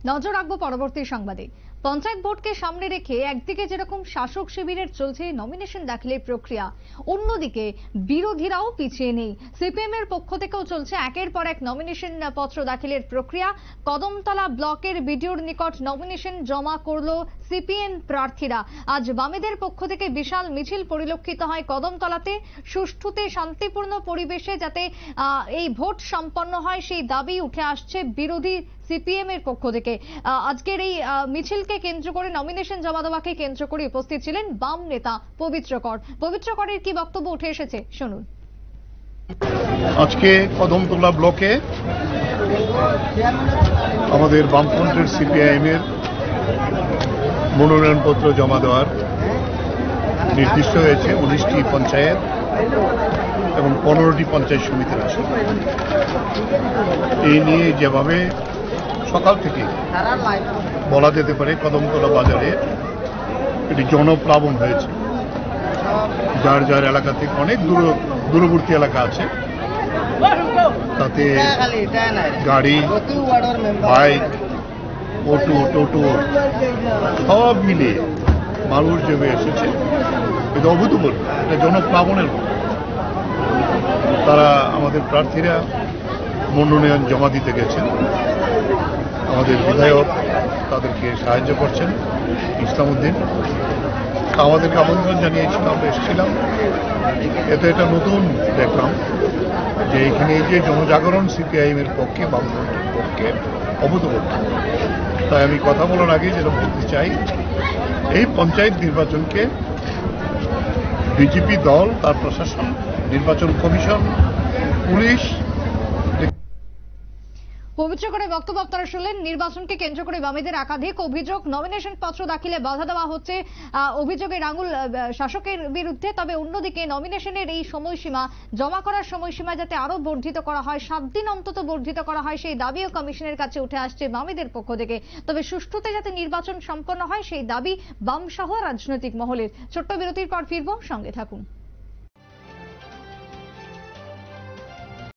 নজর রাখবো পরবর্তী সংবাদে। পঞ্চায়েত ভোটকে সামনে রেখে একদিকে যেরকম শাসক শিবিরের চলছে নমিনেশন দাখিলের প্রক্রিয়া, অন্যদিকে বিরোধীরাও পিছিয়ে নেই। সিপিএম এর পক্ষ থেকেও চলছে একের পর এক নমিনেশন পত্র দাখিলের প্রক্রিয়া। কদমতলা ব্লকের বিডিওর নিকট নমিনেশন জমা করলো সিপিএম প্রার্থীরা। আজ বামেদের পক্ষ থেকে বিশাল মিছিল পরিলক্ষিত হয় কদমতলাতে। সুষ্ঠুতে শান্তিপূর্ণ পরিবেশে যাতে এই ভোট সম্পন্ন হয় সেই দাবি উঠে আসছে বিরোধী সিপিএম এর পক্ষ থেকে। আজকের এই মিছিলকে কেন্দ্র করে, নমিনেশন জমা দেওয়াকে কেন্দ্র করে উপস্থিত ছিলেন বাম নেতা পবিত্র কর। পবিত্র করের কি বক্তব্য উঠে এসেছে শুনুন। আজকে কদমতলা ব্লকে আমাদের বামফ্রন্টের সিপিআইএম এর মনোনয়নপত্র জমা দেওয়ার নির্দিষ্ট হয়েছে 19টি পঞ্চায়েত এবং 15টি পঞ্চায়েত সমিতির আসন। এই নিয়ে যেভাবে সকাল থেকে বলা যেতে পারে কদমতলা বাজারে এটি জনপ্লাবন হয়েছে। যার যার এলাকা থেকে অনেক দূরবর্তী এলাকা আছে, তাতে গাড়ি, বাইক, অটো, টোটো সব মিলিয়ে মানুষ জমে এসেছে। এটা অভূতপূর্ব, এটা জনপ্লাবনের মতো। তারা আমাদের প্রার্থীরা মনোনয়ন জমা দিতে গেছেন, আমাদের বিধায়ক তাদেরকে সাহায্য করছেন ইসলামউদ্দিন। আমাদেরকে আমন্ত্রণ জানিয়েছিল, আমরা এসেছিলাম। এতে এটা নতুন দেখলাম যে এখানে এই যে জনজাগরণ সিপিআইএম এর পক্ষে, বামফ্রন্টের পক্ষে অভূতপূর্ব। তাই আমি কথা বলার আগে যেটা বলতে চাই, এই পঞ্চায়েত নির্বাচনকে বিজেপি দল, তার প্রশাসন, নির্বাচন কমিশন, পুলিশ। পবিত্র করে বক্তব্য আপনারা শুনলেন। নির্বাচনকে কেন্দ্র করে বামেদের একাধিক অভিযোগ, নমিনেশন পত্র দাখিলে বাধা দেওয়া হচ্ছে, অভিযোগের আঙুল শাসকের বিরুদ্ধে। তবে অন্যদিকে নমিনেশনের এই সময়সীমা, জমা করার সময়সীমা যাতে আরো বর্ধিত করা হয়, 7 দিন অন্তত বর্ধিত করা হয়, সেই দাবিও কমিশনের কাছে উঠে আসছে বামেদের পক্ষ থেকে। তবে সুষ্ঠুতে যাতে নির্বাচন সম্পন্ন হয় সেই দাবি বাম সহ রাজনৈতিক মহলের। ছোট্ট বিরতির পর ফিরবো, সঙ্গে থাকুন।